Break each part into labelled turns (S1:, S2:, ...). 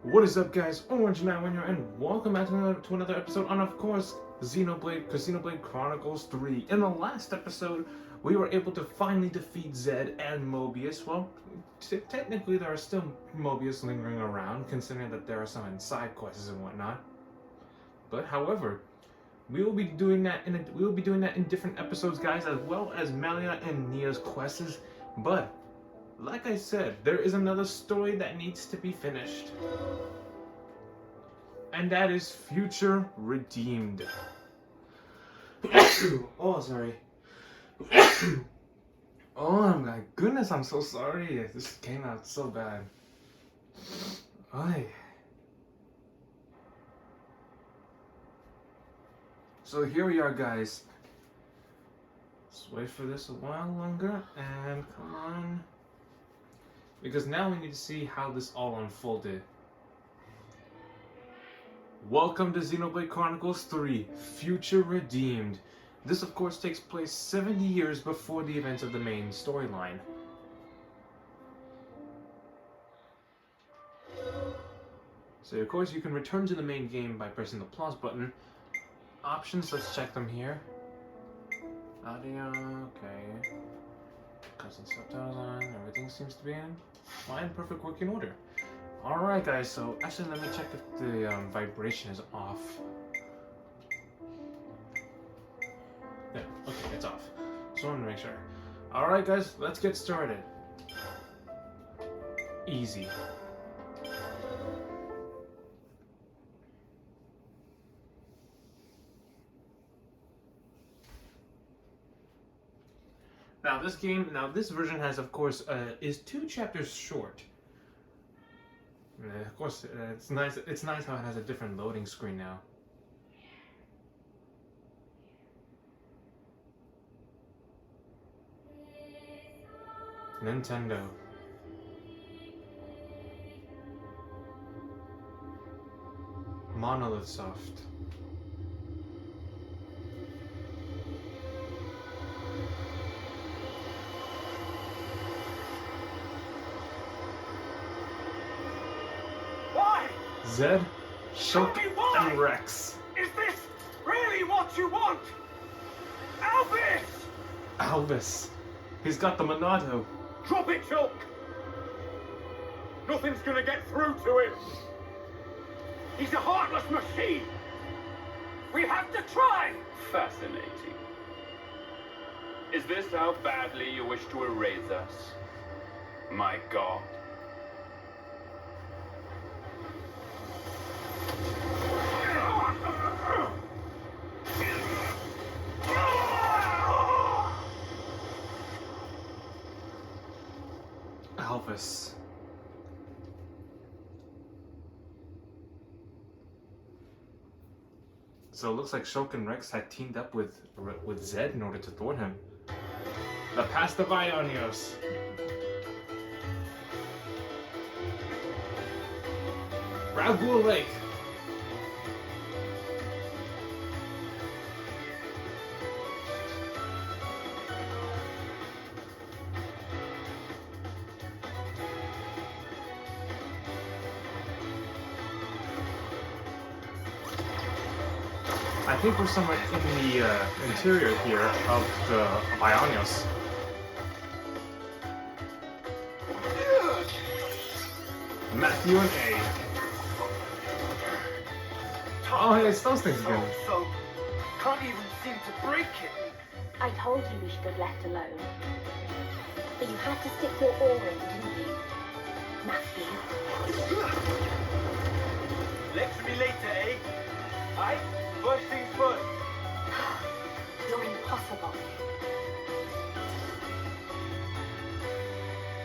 S1: What is up, guys? Orange Now here, and welcome back to another episode on, of course, Xenoblade Chronicles 3. In the last episode, we were able to finally defeat Zed and Mobius. Well, technically there are still Mobius lingering around, considering that there are some side quests and whatnot. But however, we will be doing that in different episodes, guys, as well as Melia and Nia's quests. But like I said, there is another story that needs to be finished. And that is Future Redeemed. Oh, sorry. Oh my goodness, I'm so sorry. This came out so bad. Ay. So here we are, guys. Let's wait for this a while longer, and come on. Because now we need to see how this all unfolded. Welcome to Xenoblade Chronicles 3, Future Redeemed. This, of course, takes place 70 years before the events of the main storyline. So, of course, you can return to the main game by pressing the pause button. Options, let's check them here. Audio, okay. Cousin subtitles on, everything seems to be in fine, perfect working order. Alright, guys, so actually let me check if the vibration is off. Yeah, okay, it's off. Just wanted to make sure. Alright, guys, let's get started. Easy. Now this version has, of course, is 2 chapters short. Of course, it's nice how it has a different loading screen now. Nintendo. Monolith Soft. Zed, Shulk, and Rex.
S2: Is this really what you want? Alvis!
S1: Alvis. He's got the Monado.
S2: Drop it, Shulk! Nothing's gonna get through to him. He's a heartless machine. We have to try.
S3: Fascinating. Is this how badly you wish to erase us? My God.
S1: Alvis. So it looks like Shulk and Rex had teamed up with Zed in order to thwart him. The Past of Ionios. Ragul Lake. I think we're somewhere in the interior here of Ionios. Matthew and A. Oh, hey, it's those things again.
S2: So, can't even seem to break it.
S4: I told you we should have left alone. But you had to stick your oar in, didn't you? Matthew.
S2: Lecture me later, eh? Aye? First things first.
S4: You're impossible.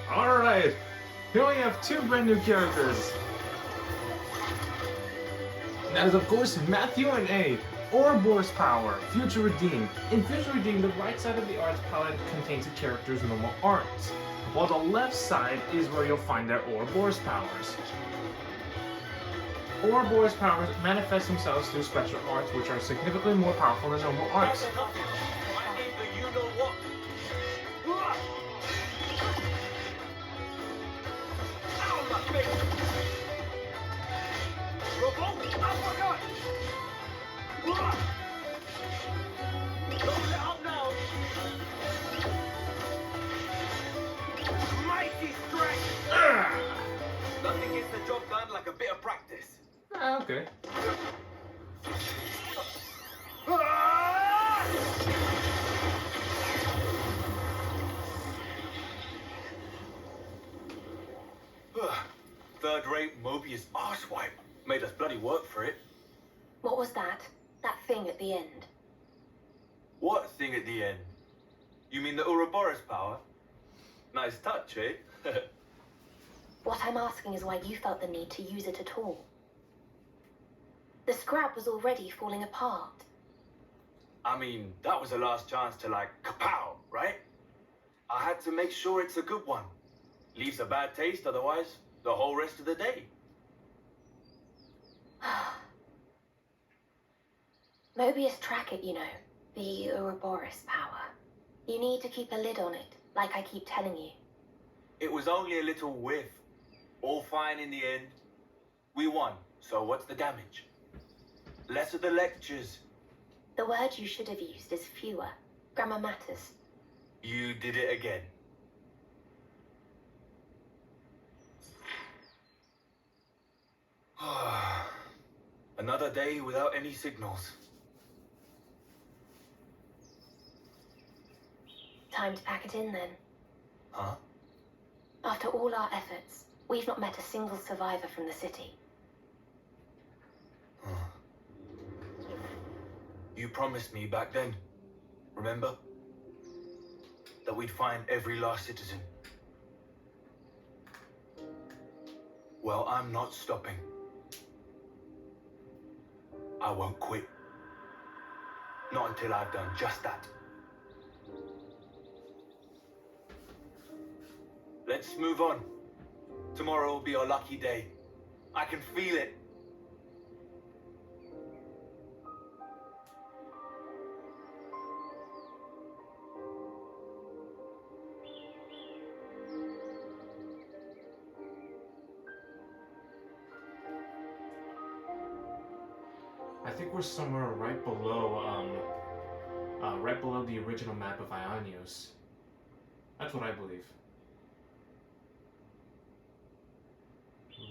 S1: Alright, here we have 2 brand new characters. That is, of course, Matthew and A. Ouroboros Power, Future Redeemed. In Future Redeemed, the right side of the arts palette contains the character's normal arts, while the left side is where you'll find their Ouroboros powers. Ouroboros powers manifest themselves through special arts, which are significantly more powerful than normal arts.
S2: I need the you-know-what. Ow, my face! Uppercut! Don't let up now! Mighty strength! Nothing gets the job done like a bit of practice.
S1: Ah, okay.
S2: Third-rate Mobius arsewipe. Made us bloody work for it.
S4: What was that? That thing at the end?
S2: What thing at the end? You mean the Ouroboros power? Nice touch, eh?
S4: What I'm asking is why you felt the need to use it at all. The scrap was already falling apart.
S2: I mean, that was the last chance to, like, kapow, right? I had to make sure it's a good one. Leaves a bad taste otherwise, the whole rest of the day.
S4: Mobius track it, you know. The Ouroboros power. You need to keep a lid on it, like I keep telling you.
S2: It was only a little whiff. All fine in the end. We won, so what's the damage? Less of the lectures.
S4: The word you should have used is fewer. Grammar matters.
S2: You did it again. Another day without any signals.
S4: Time to pack it in then.
S2: Huh?
S4: After all our efforts, we've not met a single survivor from the city.
S2: You promised me back then, remember? That we'd find every last citizen. Well, I'm not stopping. I won't quit. Not until I've done just that. Let's move on. Tomorrow will be our lucky day. I can feel it.
S1: I think we're somewhere right below the original map of Ionios. That's what I believe.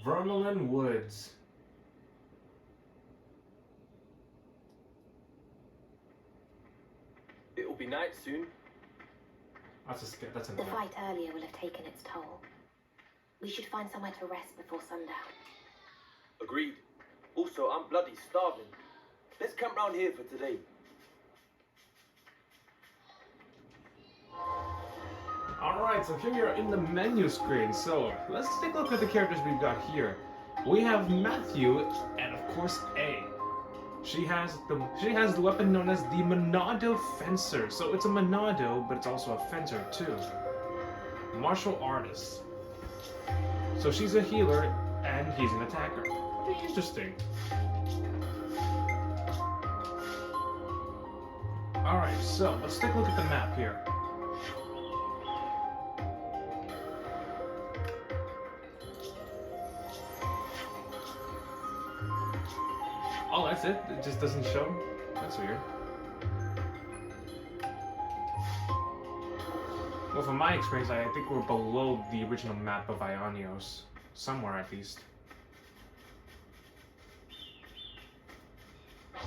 S1: Vermilion Woods.
S2: It'll be night soon.
S1: That's a
S4: The
S1: no.
S4: fight earlier will have taken its toll. We should find somewhere to rest before sundown.
S2: Agreed. Also, I'm bloody starving. Let's camp round here for today.
S1: Alright, so here we are in the menu screen. So let's take a look at the characters we've got here. We have Matthew and of course A. She has the weapon known as the Monado Fencer. So it's a Monado, but it's also a fencer too. Martial artist. So she's a healer and he's an attacker. Pretty interesting. Alright, so let's take a look at the map here. Oh, that's it? It just doesn't show? That's weird. Well, from my experience, I think we're below the original map of Ionios. Somewhere, at least.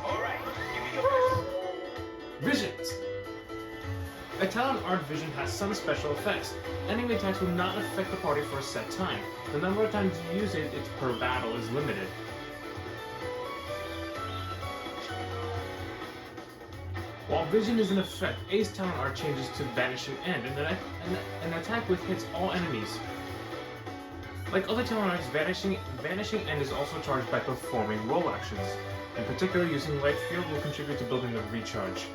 S2: Alright, give me your best.
S1: Visions! A talent art vision has some special effects. Enemy attacks will not affect the party for a set time. The number of times you use it per battle is limited. While vision is in effect, Ace talent art changes to Vanishing End, and an attack with hits all enemies. Like other talent arts, Vanishing End is also charged by performing roll actions. In particular, using Light Field will contribute to building the recharge.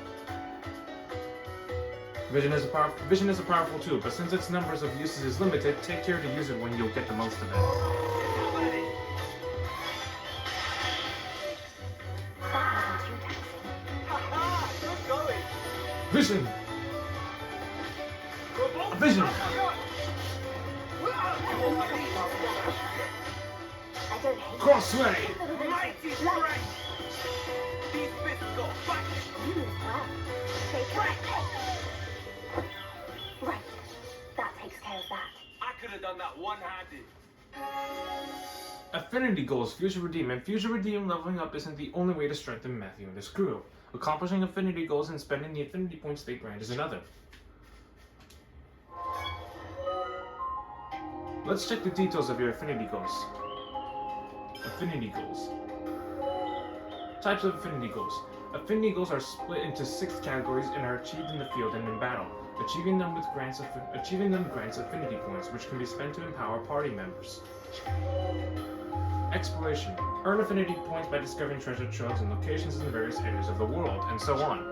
S1: Vision is a powerful tool, but since its numbers of uses is limited, take care to use it when you'll get the most of it.
S4: That wasn't too taxing.
S2: Haha, good going.
S1: Vision! A vision!
S4: I don't hate
S1: Crossway!
S4: it.
S2: Mighty
S4: Like
S2: strength! These fists go back!
S4: you as well. Shake up. Right. That takes care of that.
S2: I could have done that one-handed.
S1: Affinity goals, Future Redeem. And Future Redeem leveling up isn't the only way to strengthen Matthew and his crew. Accomplishing affinity goals and spending the affinity points they grant is another. Let's check the details of your affinity goals. Affinity goals. Types of affinity goals. Affinity goals are split into 6 categories and are achieved in the field and in battle. Achieving them grants affinity points, which can be spent to empower party members. Exploration. Earn affinity points by discovering treasure troves and locations in the various areas of the world, and so on.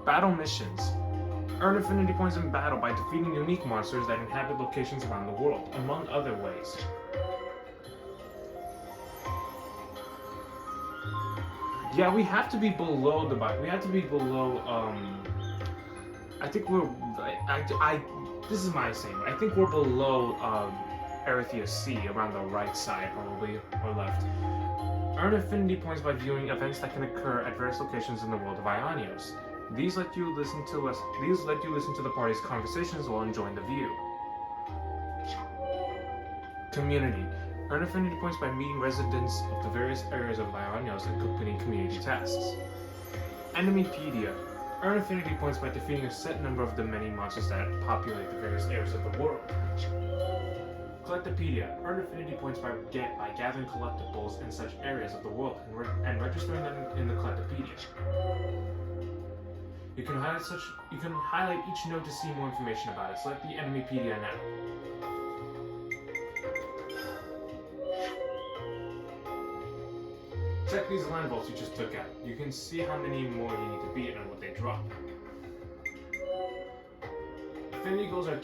S1: Battle missions. Earn affinity points in battle by defeating unique monsters that inhabit locations around the world, among other ways. Yeah, we have to be below we have to be below, I think we're, this is my saying, I think we're below, Arithia C, around the right side, probably, or left. Earn affinity points by viewing events that can occur at various locations in the world of Ionios. These let you listen to the party's conversations while enjoying the view. Community. Earn affinity points by meeting residents of the various areas of Ionios and completing community tasks. Enemypedia. Earn affinity points by defeating a set number of the many monsters that populate the various areas of the world. Collectopedia. Earn affinity points by gathering collectibles in such areas of the world and registering them in the Collectopedia. You can highlight each node to see more information about it. Select the Enemypedia now. Check these land vaults you just took out. You can see how many more you need to beat and what they drop. Affinity goals are a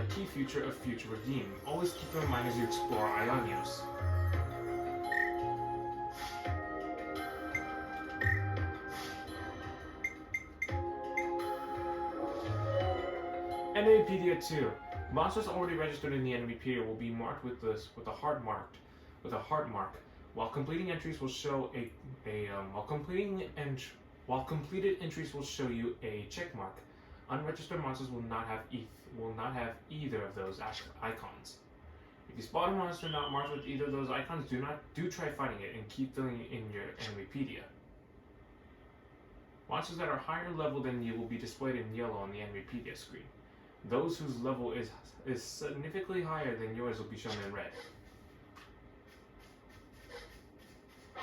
S1: key feature of Future Redeem. Always keep them in mind as you explore Ionios. Enemypedia 2. Monsters already registered in the Enemypedia will be marked with a heart mark. While completed entries will show while completed entries will show you a check mark. Unregistered monsters will not have either of those icons. If you spot a monster not marked with either of those icons, do try fighting it and keep filling it in your Enemypedia. Monsters that are higher level than you will be displayed in yellow on the Enemypedia screen. Those whose level is significantly higher than yours will be shown in red.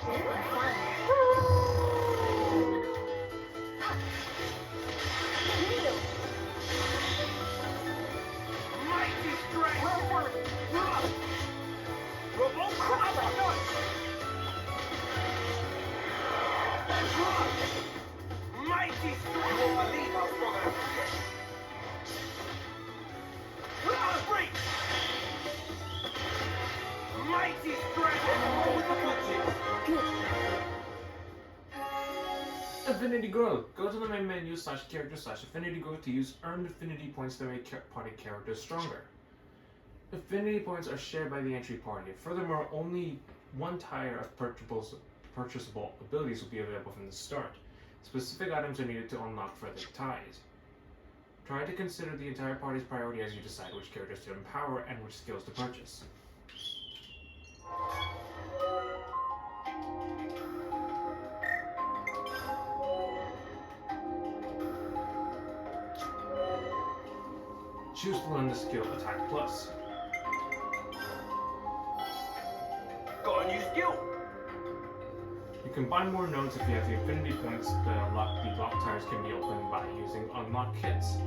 S2: Mighty strength!
S4: Well done.
S2: Mighty strength! You won't believe how strong I am. Break! Mighty strength! With the punches!
S1: Affinity growth. Go to the main menu /character/affinity growth to use earned affinity points to make party characters stronger. Affinity points are shared by the entry party. Furthermore, only one tier of purchasable abilities will be available from the start. Specific items are needed to unlock further ties. Try to consider the entire party's priority as you decide which characters to empower and which skills to purchase. Choose to learn the skill Attack Plus.
S2: Got a new skill!
S1: You can buy more nodes if you have the affinity points. The lock tires can be opened by using unlock kits.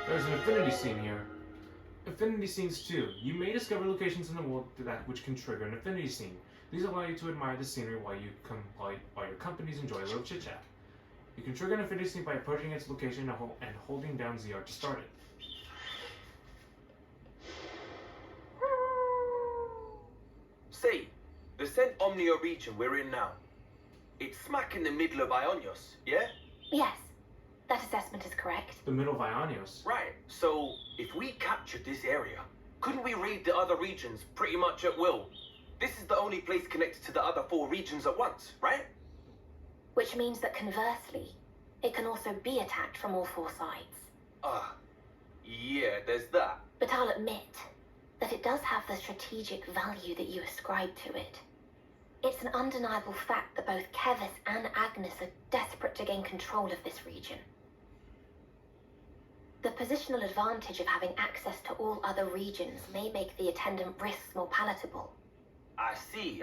S1: There's an affinity scene here. Affinity scenes 2. You may discover locations in the world which can trigger an affinity scene. These allow you to admire the scenery while your companies enjoy a little chit-chat. You can trigger an affinity scene by approaching its location and holding down ZR to start it.
S2: Say, the Cent Omnia region we're in now. It's smack in the middle of Ionios, yeah?
S4: Yes, that assessment is correct.
S1: The middle of Ionios.
S2: Right. So, if we captured this area, couldn't we raid the other regions pretty much at will? This is the only place connected to the other 4 regions at once, right?
S4: Which means that conversely, it can also be attacked from all 4 sides.
S2: Yeah, there's that.
S4: But I'll admit that it does have the strategic value that you ascribe to it. It's an undeniable fact that both Kevis and Agnes are desperate to gain control of this region. The positional advantage of having access to all other regions may make the attendant risks more palatable.
S2: I see.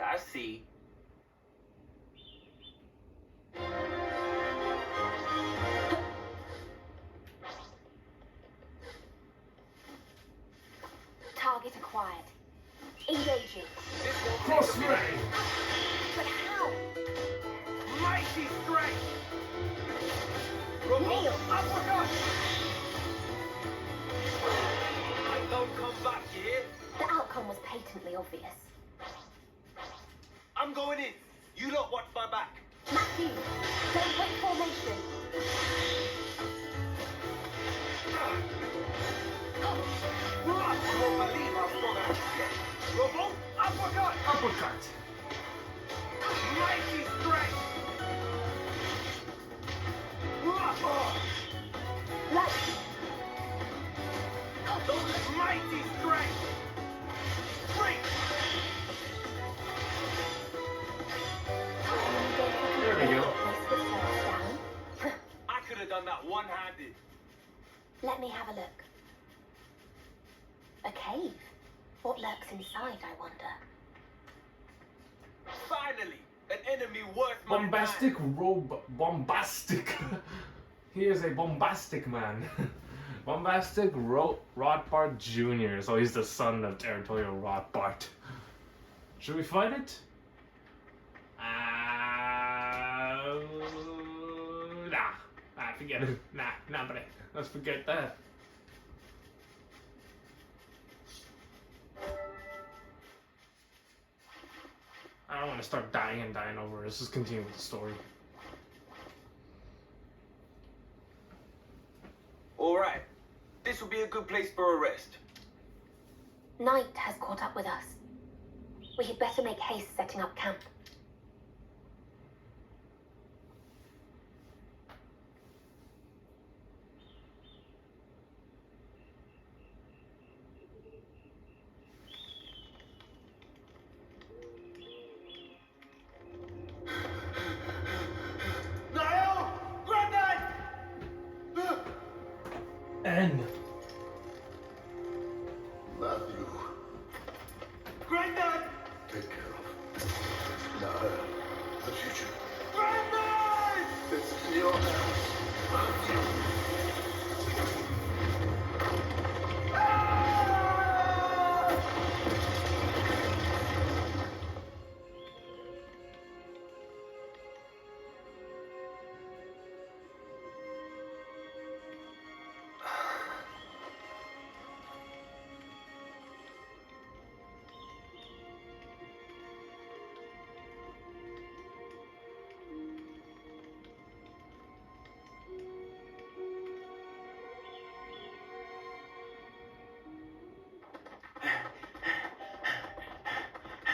S4: Target acquired. Engaging.
S1: Cross ray!
S4: But how?
S2: Mighty strength!
S4: Nailed.
S2: Uppercut! I don't come back here.
S4: The outcome was patently obvious.
S2: I'm going in. You lot watch my back.
S4: Matthew, don't break formation.
S2: I won't believe how strong I am. Revolt! Uppercut!
S1: Uppercut!
S2: Mighty strength!
S4: Right.
S2: Mighty strength! Break!
S1: There we go.
S2: I could have done that one-handed.
S4: Let me have a look. A cave? What lurks inside, I wonder?
S2: Finally! An enemy worth my
S1: Bombastic
S2: time.
S1: bombastic. He is a bombastic man. Bombastic Rothbart Jr. So he's the son of Territorial Rothbart. Should we fight it? Nah, forget it. Nah, but let's forget that. I don't want to start dying over. Let's just continue with the story.
S2: Alright. This will be a good place for a rest.
S4: Night has caught up with us. We had better make haste setting up camp.
S2: Niall! Granddad!
S1: N.
S5: Matthew,
S2: Granddad!
S5: take care of Niall, the future.
S2: Granddad!
S5: It's in your hands, Matthew.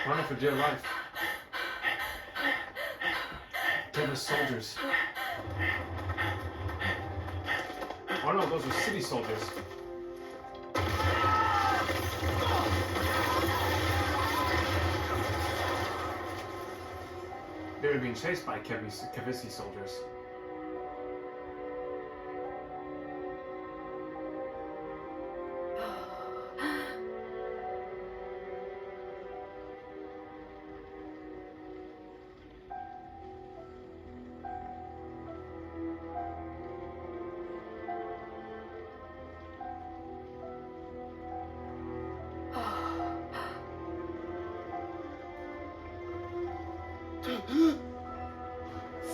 S1: Running for dear life. Deadly soldiers. Oh no, those are city soldiers. They were being chased by Kevisi soldiers.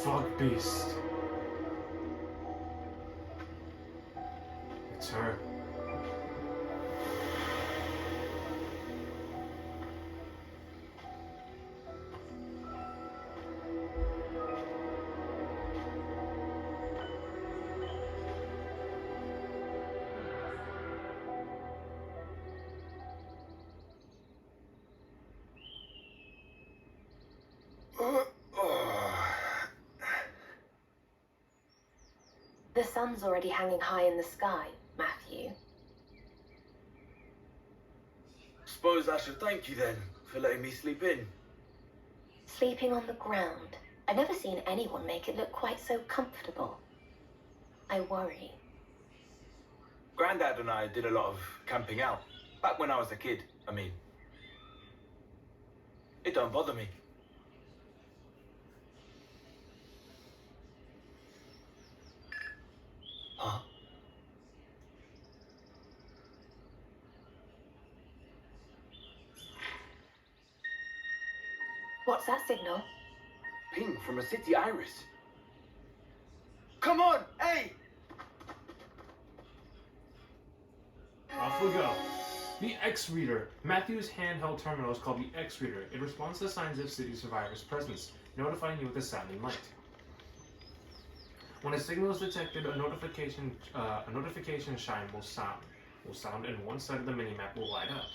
S1: Fuck beast. It's her.
S4: The sun's already hanging high in the sky, Matthew.
S2: Suppose I should thank you then for letting me sleep in.
S4: Sleeping on the ground. I've never seen anyone make it look quite so comfortable. I worry.
S2: Grandad and I did a lot of camping out. Back when I was a kid, I mean. It don't bother me. Huh?
S4: What's that signal?
S2: Ping from a city iris. Come on, hey!
S1: Off we go. The X-Reader. Matthew's handheld terminal is called the X-Reader. It responds to signs of city survivors' presence, notifying you with a sounding light. When a signal is detected, a notification shine will sound, and one side of the minimap will light up.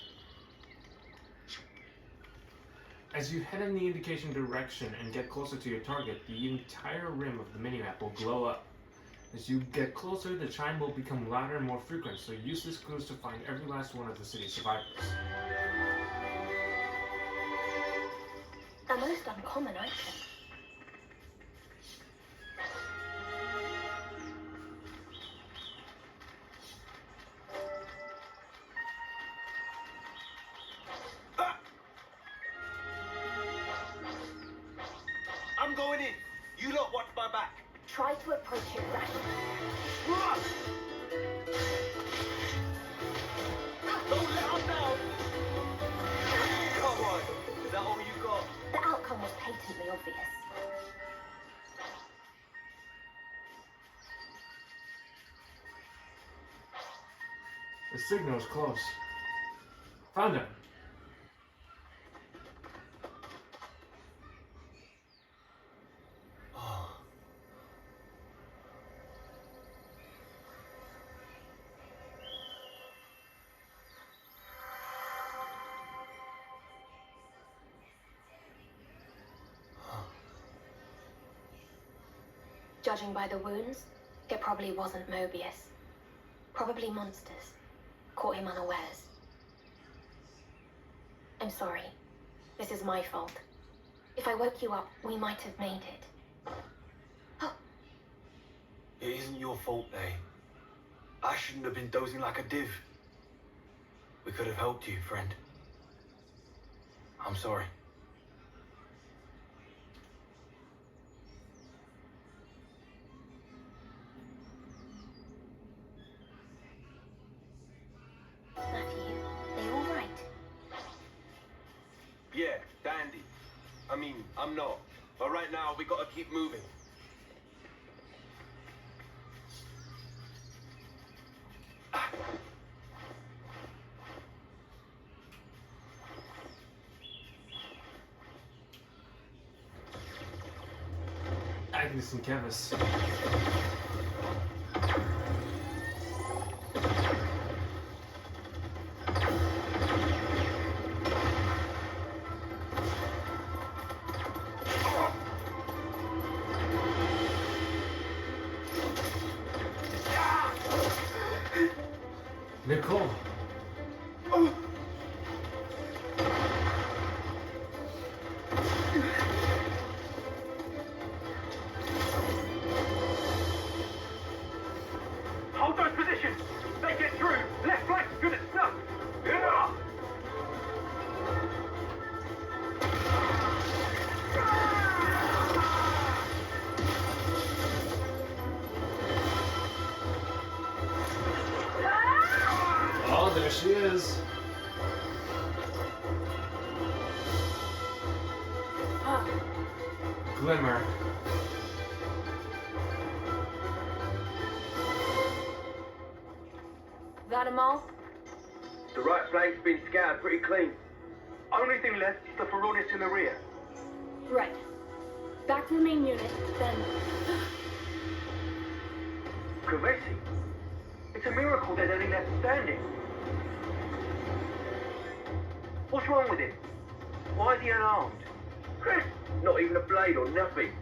S1: As you head in the indication direction and get closer to your target, the entire rim of the minimap will glow up. As you get closer, the chime will become louder and more frequent, so use this clues to find every last one of the city's survivors.
S4: A most uncommon item.
S2: I'm going in. You lot watch my back.
S4: Try to approach it rationally.
S2: Don't let us down. Come on. Is that all you got?
S4: The outcome was patently obvious.
S1: The signal's close. Found him.
S4: Judging by the wounds, it probably wasn't Mobius. Probably monsters. Caught him unawares. I'm sorry. This is my fault. If I woke you up, we might have made it. Oh.
S2: It isn't your fault, eh? I shouldn't have been dozing like a div. We could have helped you, friend. I'm sorry.
S4: Matthew, are you all right?
S2: Yeah, dandy. I mean, I'm not. But right now, we gotta keep moving.
S1: Agnes and Kevis. Nicole.
S3: Hold those positions! They get through! Left flank's good as stuff! Yeah!
S1: Oh, there she is. Glimmer.
S4: That 'em all?
S3: The right flank's been scoured pretty clean. Only thing left is the Ferronis in the rear.
S4: Right. Back to the main unit, then.
S3: Kavesi? It's a miracle there's any left standing. What's wrong with him? Why is he unarmed? Chris, not even a blade or nothing.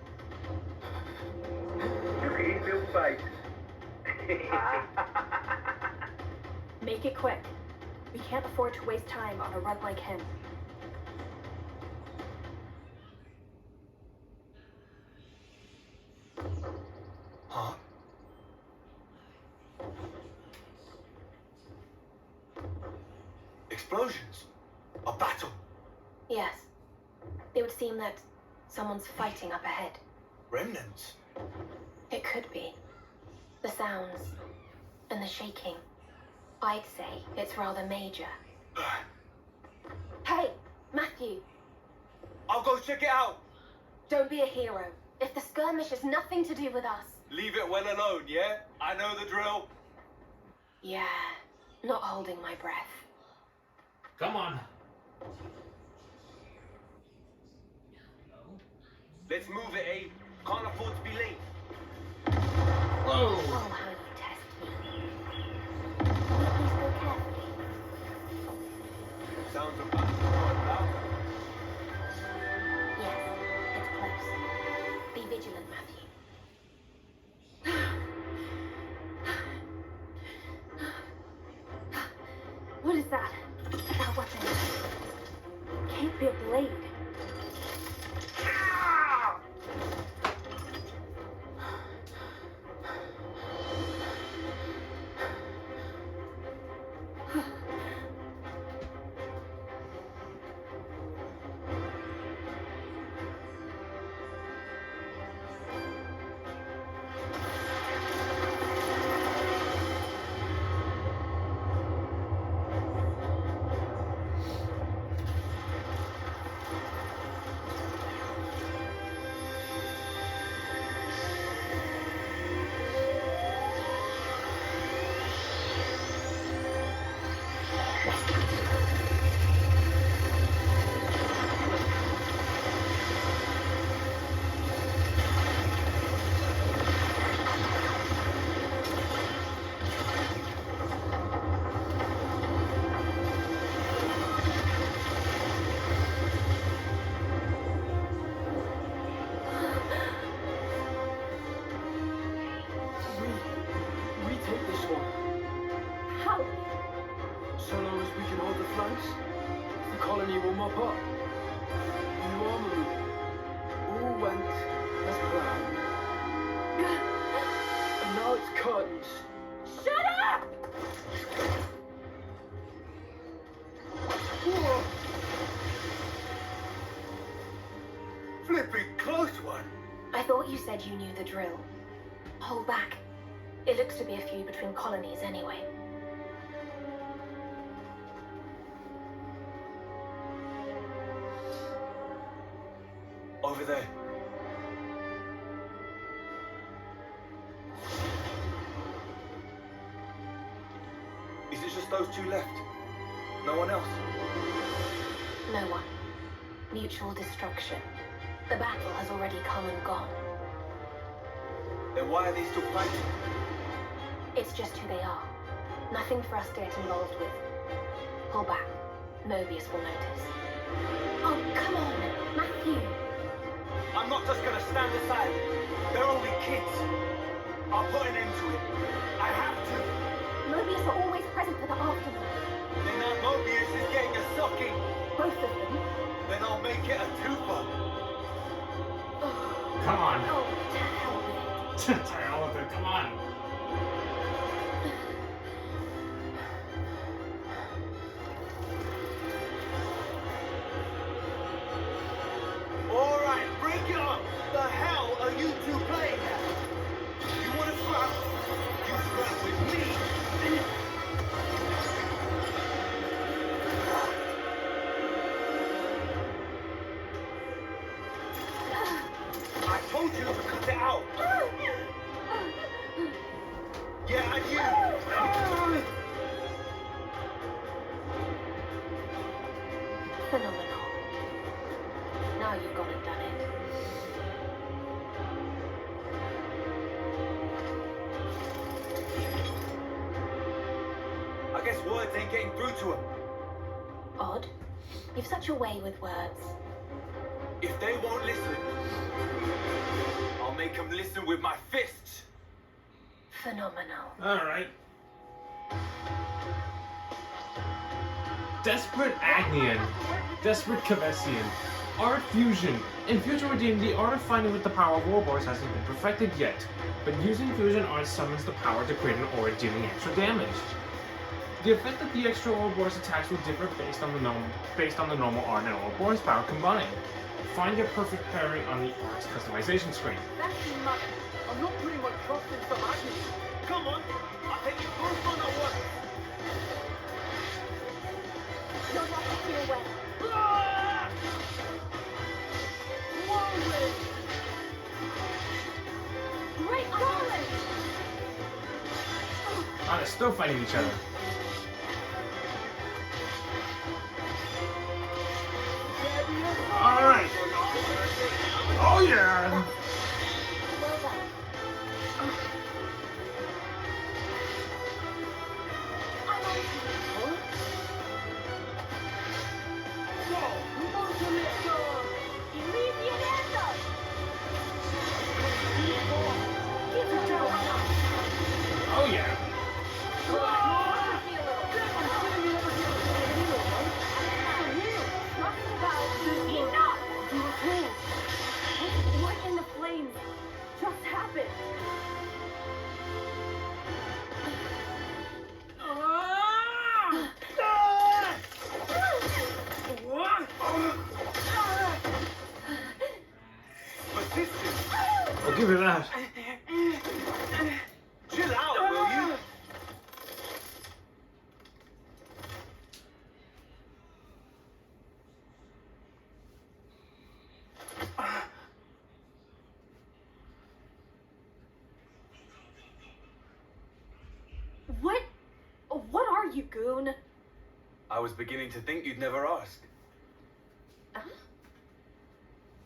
S3: Look at his little face.
S6: Make it quick. We can't afford to waste time on a rug like him.
S2: Huh? Explosions? A battle?
S4: Yes. It would seem that someone's fighting up ahead.
S2: Remnants?
S4: It could be. The sounds and the shaking. I'd say it's rather major. Hey, Matthew,
S2: I'll go check it out.
S4: don't be a hero. If the skirmish has nothing to do with us.
S2: Leave it well alone, yeah? I know the drill.
S4: Yeah, not holding my breath.
S1: Come on.
S2: Let's move it, Abe. Can't afford to be late.
S1: Whoa.
S4: Oh, how you test me. Will you please go carefully?
S2: Sounds about to run louder.
S4: Yes, it's close. Be vigilant, Matthew.
S6: What is that? That weapon. Can't be a blade.
S5: We take this one.
S6: How?
S5: So long as we can hold the flanks, the colony will mop up. Normally, all went as planned. And now it's curtains.
S6: Shut up!
S5: Whoa!
S2: Flipping close one.
S4: I thought you said you knew the drill. Hold back. It looks to be a feud between colonies anyway.
S2: Over there. Is it just those two left? No one else?
S4: No one. Mutual destruction. The battle has already come and gone.
S2: Then why are they still fighting?
S4: It's just who they are. Nothing for us to get involved with. Pull back. Mobius will notice. Oh, come on, Matthew.
S2: I'm not just gonna stand aside. They're only kids. I'll put an end to it. I have to.
S6: Mobius are always present for the aftermath.
S2: Then that Mobius is getting a sucking.
S6: Both of them.
S2: Then I'll make it a twofer.
S1: Come on.
S4: Oh, to hell with it.
S1: To hell with it. Come on.
S2: All right, break it up. The hell are you two playing at? You want to scrap? You scrap with me. I told you to cut it out. Yeah, and you.
S4: Phenomenal. Now you've gone and done it.
S2: I guess words ain't getting through to him.
S4: Odd. You've such a way with words.
S2: If they won't listen, I'll make them listen with my fists.
S4: Phenomenal.
S1: Alright. Desperate Agnian. Desperate Cavessian. Art Fusion. In Future Redeemed, the art of fighting with the power of Ouroboros hasn't been perfected yet, but using fusion art summons the power to create an aura dealing extra damage. The effect that the extra Ouroboros attacks will differ based on the normal art and Ouroboros power combined. Find your perfect pairing on the art's customization screen.
S5: That's nuts. I'm not putting my trust in some Agnes.
S2: Come on, I'll take you both on at once.
S6: You're not getting away.
S5: Ah! Whirlwind!
S6: Great going!
S1: Oh, they're still fighting each other. Alright. Oh yeah!
S4: Well done. I'm on to you.
S1: Oh yeah!
S6: What in the flames just happened?
S2: Persistence.
S1: I'll give you that.
S2: Chill out, will you?
S6: What are you, goon?
S2: I was beginning to think you'd never ask.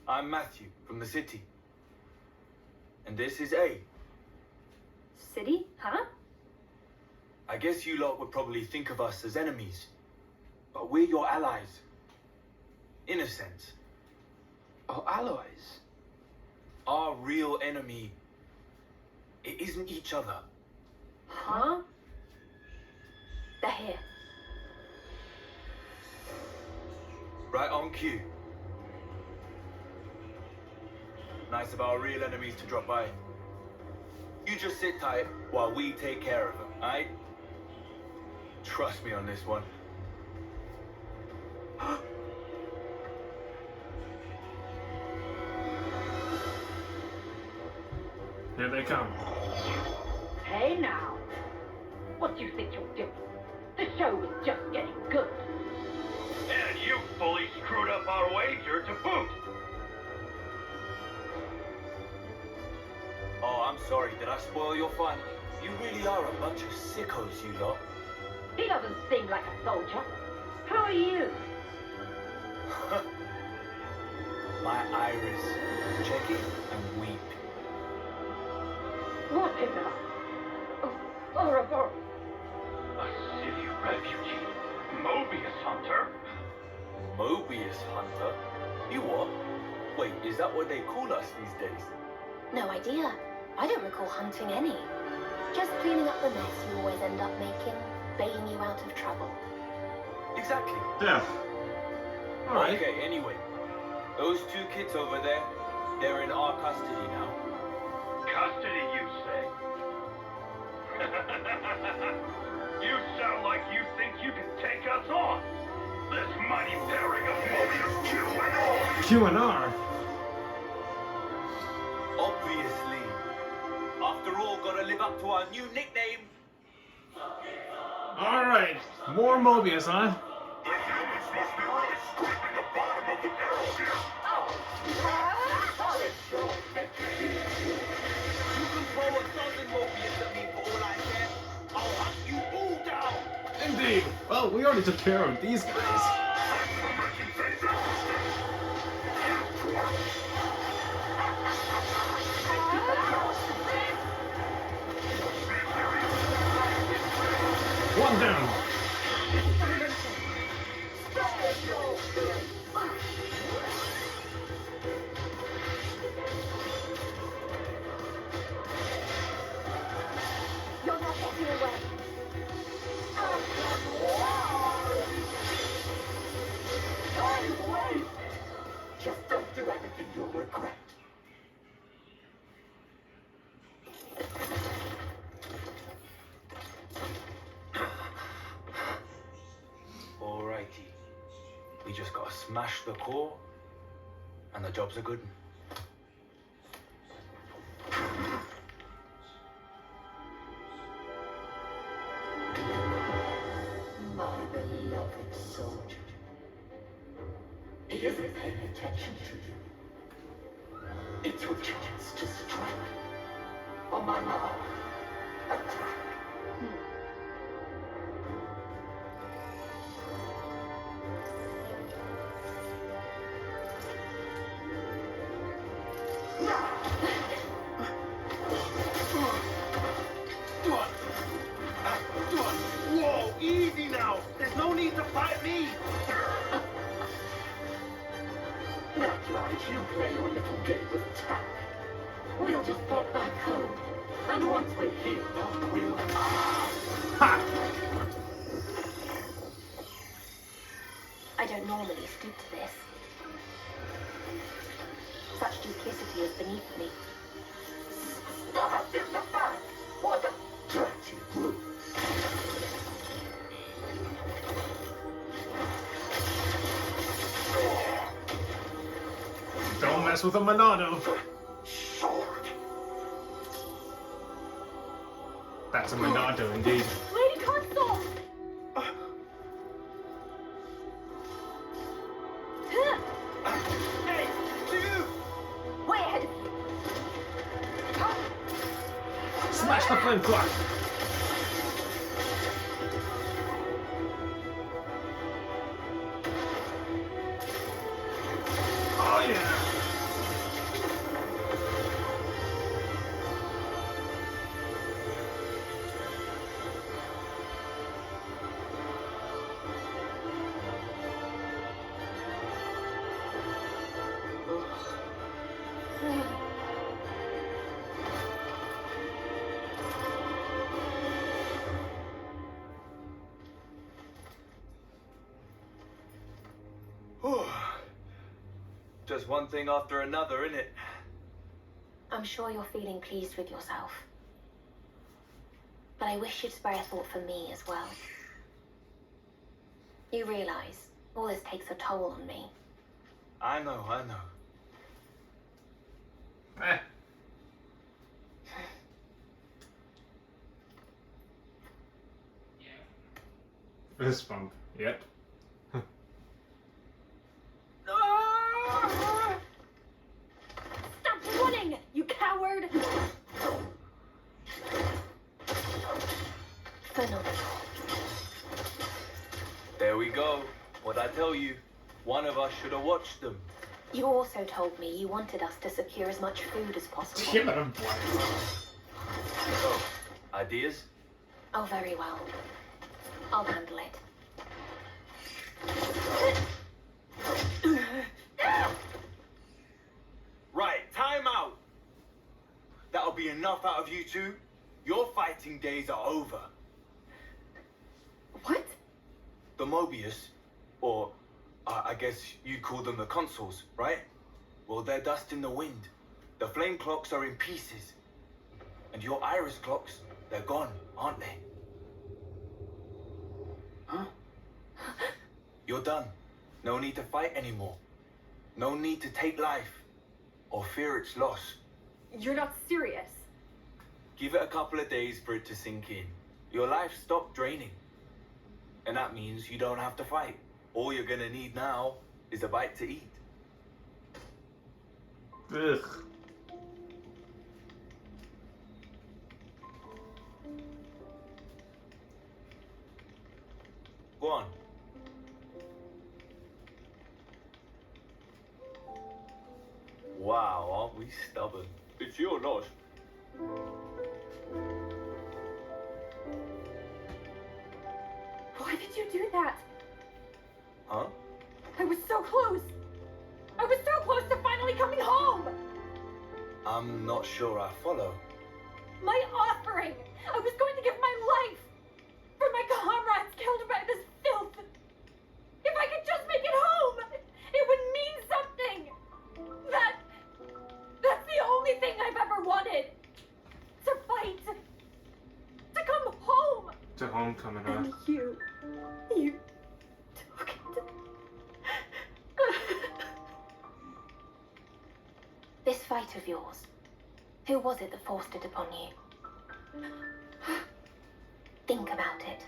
S2: I'm Matthew from the city. And this is A.
S6: City? Huh?
S2: I guess you lot would probably think of us as enemies. But we're your allies. In a sense.
S5: Our allies?
S2: Our real enemy, it isn't each other.
S6: Huh? They're here.
S2: Right on cue. Nice of our real enemies to drop by. You just sit tight while we take care of them, aight? Trust me on this one.
S1: Here they come.
S7: Hey now, what do you think you're doing? The show was just getting good.
S3: And you fully screwed up our wager to boot.
S2: Oh, I'm sorry. Did I spoil your fun? You really are a bunch of sickos, you lot.
S7: He doesn't seem like a soldier. How are you?
S2: My iris. Check it and weep.
S7: What is it? Ouroboros.
S3: A city refugee. Mobius Hunter.
S2: Mobius Hunter? You what? Wait, is that what they call us these days?
S4: No idea. I don't recall hunting any. Just cleaning up the mess you always end up making, bailing you out of trouble.
S2: Exactly.
S1: Yeah. Alright.
S2: Okay, anyway. Those two kids over there, they're in our custody now.
S3: Custody, you say? You sound like you think you can take us on. This mighty pairing of Mobius
S1: Q&R.
S2: Obviously. After all, gotta live up to our new nickname.
S1: Alright. More Mobius, huh?
S3: The humans must be really scraping the bottom of the barrel here.
S2: You can throw a dozen Mobius at me for all I care. I'll hunt you all down.
S1: Indeed. Well, we already took care of these guys. One down.
S2: smash the core, and the job's a good one.
S8: My beloved soldier. He isn't paying attention to you. It's your chance to strike. On my mark. Attack.
S2: Whoa, easy now! There's no need to fight me!
S8: That's right, you play your little game with attack. We'll just pop back home. And once we're healed up, we'll...
S1: Ha!
S4: I don't normally stoop to this. Such duplicity is beneath me.
S8: Stabbed in the back! What a dirty brute!
S1: Don't mess with a Monado.
S8: Sword!
S1: That's a Monado indeed.
S6: Lady Console!
S2: Hey, you!
S4: Way ahead of you.
S1: Smash the flame clock. Oh yeah.
S2: Just one thing after another, innit?
S4: I'm sure you're feeling pleased with yourself. But I wish you'd spare a thought for me as well. You realize all this takes a toll on me.
S2: I know.
S1: Eh. Fist bump. Yep.
S6: Stop running, you coward!
S4: Phenomenal.
S2: There we go. What'd I tell you? One of us should have watched them.
S4: You also told me you wanted us to secure as much food as possible.
S1: Give it a break.
S2: So, ideas?
S4: Oh, very well. I'll handle it.
S2: Right, time out! That'll be enough out of you two. Your fighting days are over.
S6: What?
S2: The Mobius, or I guess you'd call them the consoles, right? Well, they're dust in the wind. The flame clocks are in pieces. And your iris clocks, they're gone, aren't they?
S8: Huh?
S2: You're done. No need to fight anymore. No need to take life or fear its loss.
S6: You're not serious.
S2: Give it a couple of days for it to sink in. Your life stopped draining. And that means you don't have to fight. All you're gonna need now is a bite to eat.
S1: Ugh.
S2: Go on. Wow, aren't we stubborn? It's your loss.
S6: Why did you do that?
S2: Huh?
S6: I was so close. I was so close to finally coming home.
S2: I'm not sure I follow.
S6: My offering. I was going to give my life for my comrades killed by this filth. If I could just make it home, it would mean something. That's the only thing I've ever wanted. To fight. To come home.
S1: To homecoming, huh?
S6: And you took it.
S4: This fight of yours, who was it that forced it upon you? Think about it.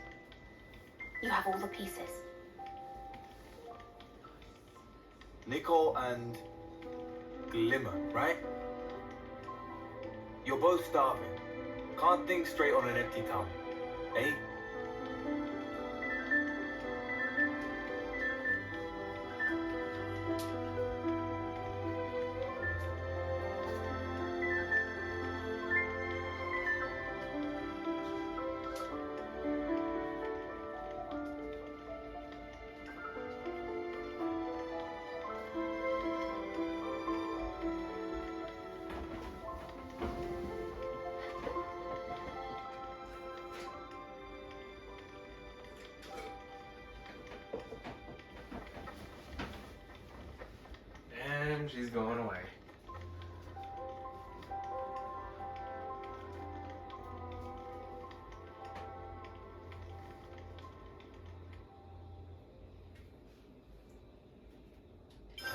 S4: You have all the pieces.
S2: Nicole and Glimmer, right? You're both starving. Can't think straight on an empty tongue, eh?
S1: And she's going away.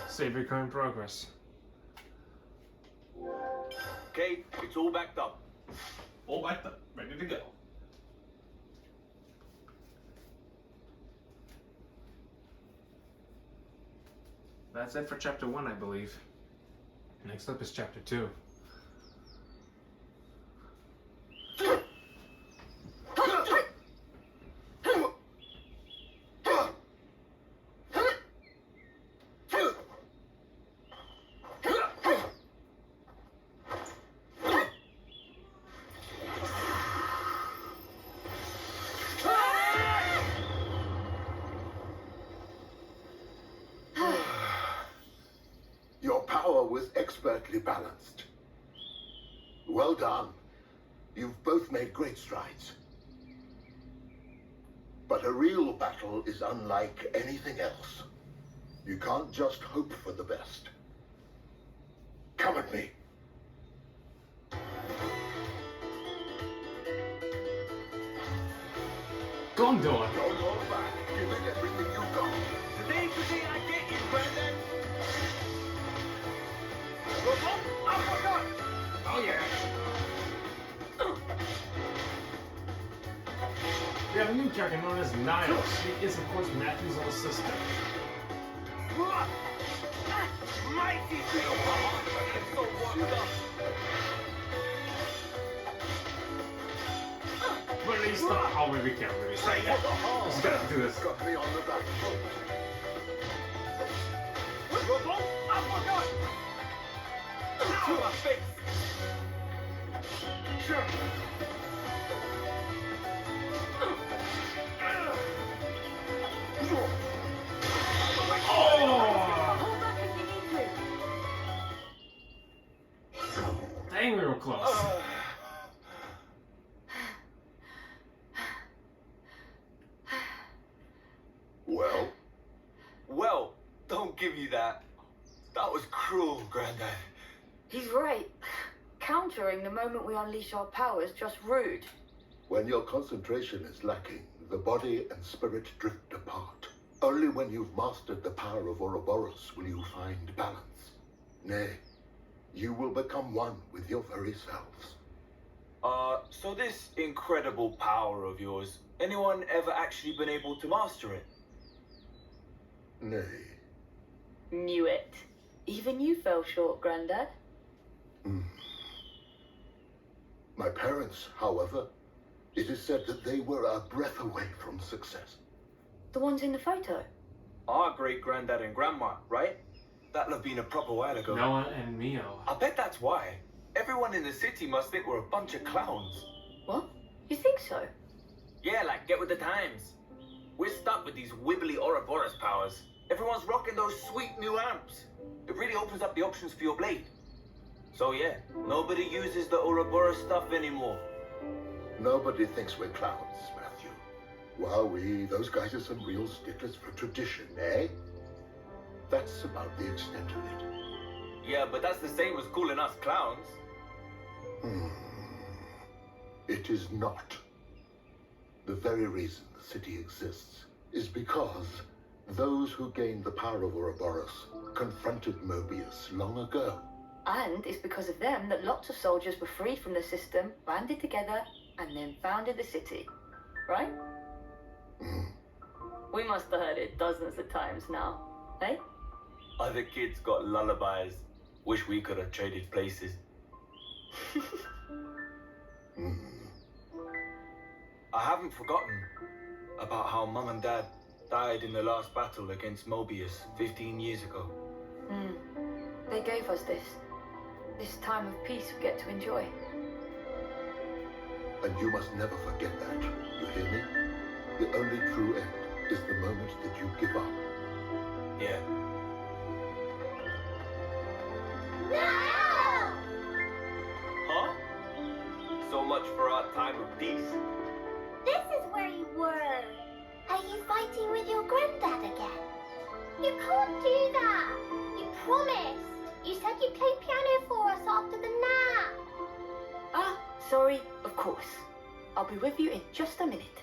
S1: Save your current progress.
S2: Okay, it's all backed up.
S1: All backed up, ready to go. That's it for chapter 1, I believe. Next up is chapter 2.
S9: Your power was expertly balanced. Well done. You've both made great strides. But a real battle is unlike anything else. You can't just hope for the best. Come at me.
S1: Gondor!
S9: Don't hold back. Give it everything you've got.
S2: Today's the day I get you, Brandon!
S1: Oh yeah! We have a new character known as Niles. She is, of course, Matthew's old sister.
S2: Mighty little power! It's so worked up.
S1: Release the... Oh, wait, we can't release that yet. Just gotta do this.
S9: Got me on the back foot.
S2: To my face!
S9: Sure.
S1: Oh!
S6: Hold back if you need to.
S1: Dang, we were close.
S9: Well,
S2: Well, don't give me that. That was cruel, Granddad.
S10: He's right. Countering the moment we unleash our power is just rude.
S9: when your concentration is lacking, the body and spirit drift apart. Only when you've mastered the power of Ouroboros will you find balance. Nay, you will become one with your very selves.
S2: So this incredible power of yours, anyone ever actually been able to master it?
S9: Nay.
S10: Knew it. Even you fell short, Grandad.
S9: My parents, however, it is said that they were a breath away from success.
S10: The ones in the photo.
S2: Our great-granddad and grandma, right? That'll have been a proper while ago.
S1: Noah and Mio.
S2: I bet that's why. Everyone in the city must think we're a bunch of clowns.
S10: What? You think so?
S2: Yeah, like, get with the times. We're stuck with these wibbly Ouroboros powers. Everyone's rocking those sweet new amps. It really opens up the options for your blade. So yeah, nobody uses the Ouroboros stuff anymore.
S9: Nobody thinks we're clowns, Matthew. Wowee, those guys are some real sticklers for tradition, eh? That's about the extent of it.
S2: Yeah, but that's the same as calling us clowns.
S9: It is not. The very reason the city exists is because those who gained the power of Ouroboros confronted Mobius long ago.
S10: And it's because of them that lots of soldiers were freed from the system, banded together, and then founded the city. Right? We must have heard it dozens of times now, eh?
S2: Other kids got lullabies. Wish we could have traded places. I haven't forgotten about how Mum and Dad died in the last battle against Mobius 15 years ago.
S10: They gave us this time of peace we get to enjoy.
S9: And you must never forget that. You hear me? The only true end is the moment that you give up.
S2: Yeah. Huh? So much for our time of peace.
S4: This is where you were. Are you fighting with your granddad again? You can't do that. You promised. You said you'd play piano for us after the nap.
S10: Ah, sorry, of course. I'll be with you in just a minute.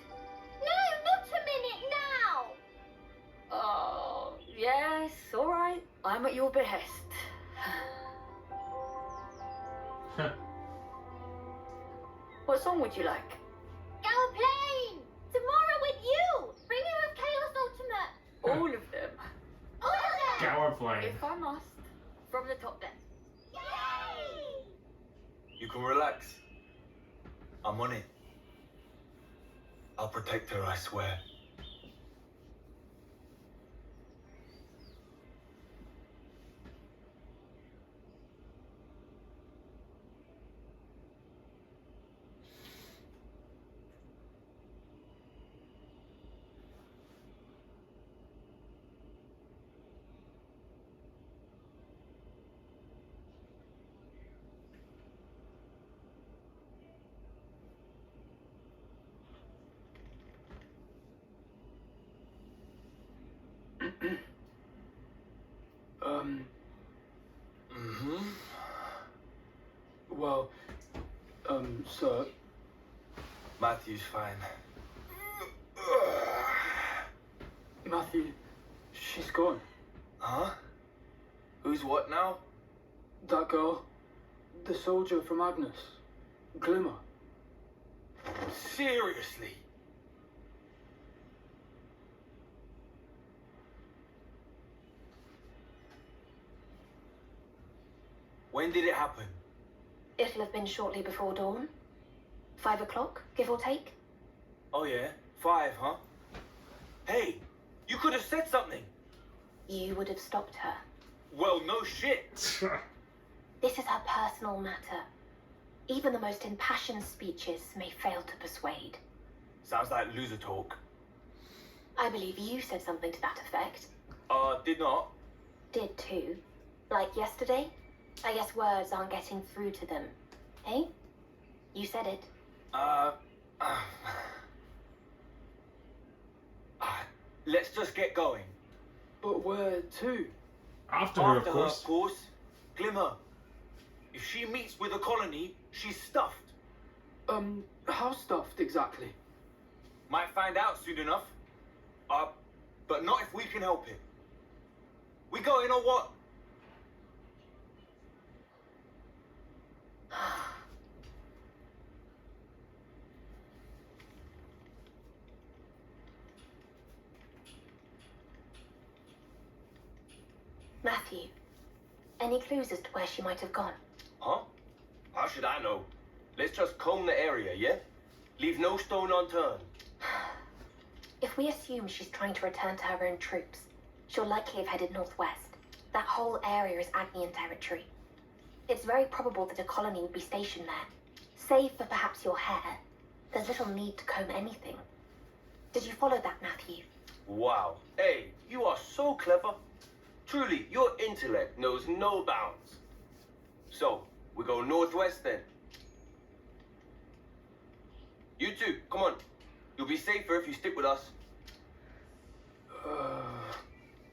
S4: No, not a minute now.
S10: Oh, yes, all right. I'm at your behest. What song would you like?
S4: Go playing. Tomorrow with you. Bring me with Chaos Ultimate.
S10: All of them.
S4: All of them.
S1: Gower playing.
S10: If I must. From the top then.
S4: Yay!
S2: You can relax. I'm on it. I'll protect her, I swear.
S5: Well, sir.
S2: Matthew's fine.
S5: Matthew, she's gone.
S2: Huh? Who's what now?
S5: That girl. The soldier from Agnes. Glimmer.
S2: Seriously? When did it happen?
S4: It'll have been shortly before dawn. 5 o'clock, give or take.
S2: Oh yeah, 5, huh? Hey, you could have said something.
S4: You would have stopped her.
S2: Well, no shit.
S4: This is her personal matter. Even the most impassioned speeches may fail to persuade.
S2: Sounds like loser talk.
S4: I believe you said something to that effect.
S2: Did not.
S4: Did too. Like yesterday? I guess words aren't getting through to them. Hey? You said it.
S2: Let's just get going.
S5: But where to?
S1: After her,
S2: After
S1: of
S2: her,
S1: course.
S2: of course. Glimmer. If she meets with a colony, she's stuffed.
S5: How stuffed exactly?
S2: Might find out soon enough. But not if we can help it. We going or what?
S4: Matthew, any clues as to where she might have gone?
S2: Huh? How should I know? Let's just comb the area, yeah? Leave no stone unturned.
S4: If we assume she's trying to return to her own troops, she'll likely have headed northwest. That whole area is Agnian territory. It's very probable that a colony would be stationed there. Save for perhaps your hair, there's little need to comb anything. Did you follow that, Matthew?
S2: Wow. Hey, you are so clever. Truly, your intellect knows no bounds. So, we go northwest then. You two, come on. You'll be safer if you stick with us.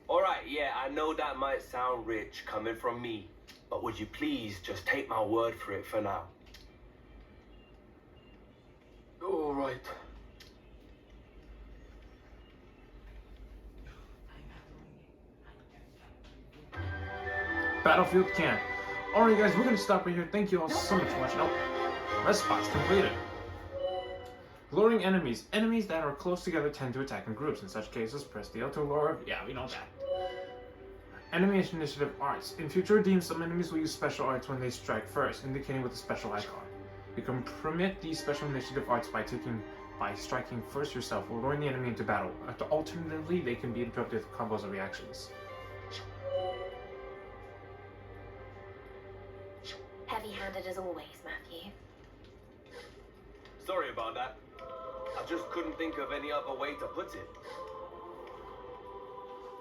S2: Alright, yeah, I know that might sound rich coming from me, but would you please just take my word for it for now?
S5: All right.
S1: Battlefield camp. Alright guys, we're gonna stop right here. Thank you all so much for watching. Oh, response completed. Luring enemies. Enemies that are close together tend to attack in groups. In such cases, press the L to lure. Yeah, we know that. Enemy initiative arts. In future redeems, some enemies will use special arts when they strike first, indicating with a special icon. You can permit these special initiative arts by striking first yourself or luring the enemy into battle. Alternatively, they can be interrupted with combos of reactions.
S4: Heavy-handed as always, Matthew.
S2: Sorry about that. I just couldn't think of any other way to put it.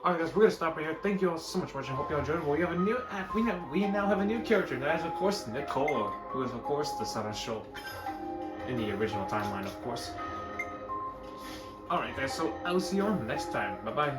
S1: Alright guys, we're gonna stop right here. Thank you all so much for watching. Hope you all enjoyed. We have a new we now have a new character, and that is of course Nicole, who is of course the son of Shulk. In the original timeline, of course. Alright guys, so I will see you all next time. Bye bye.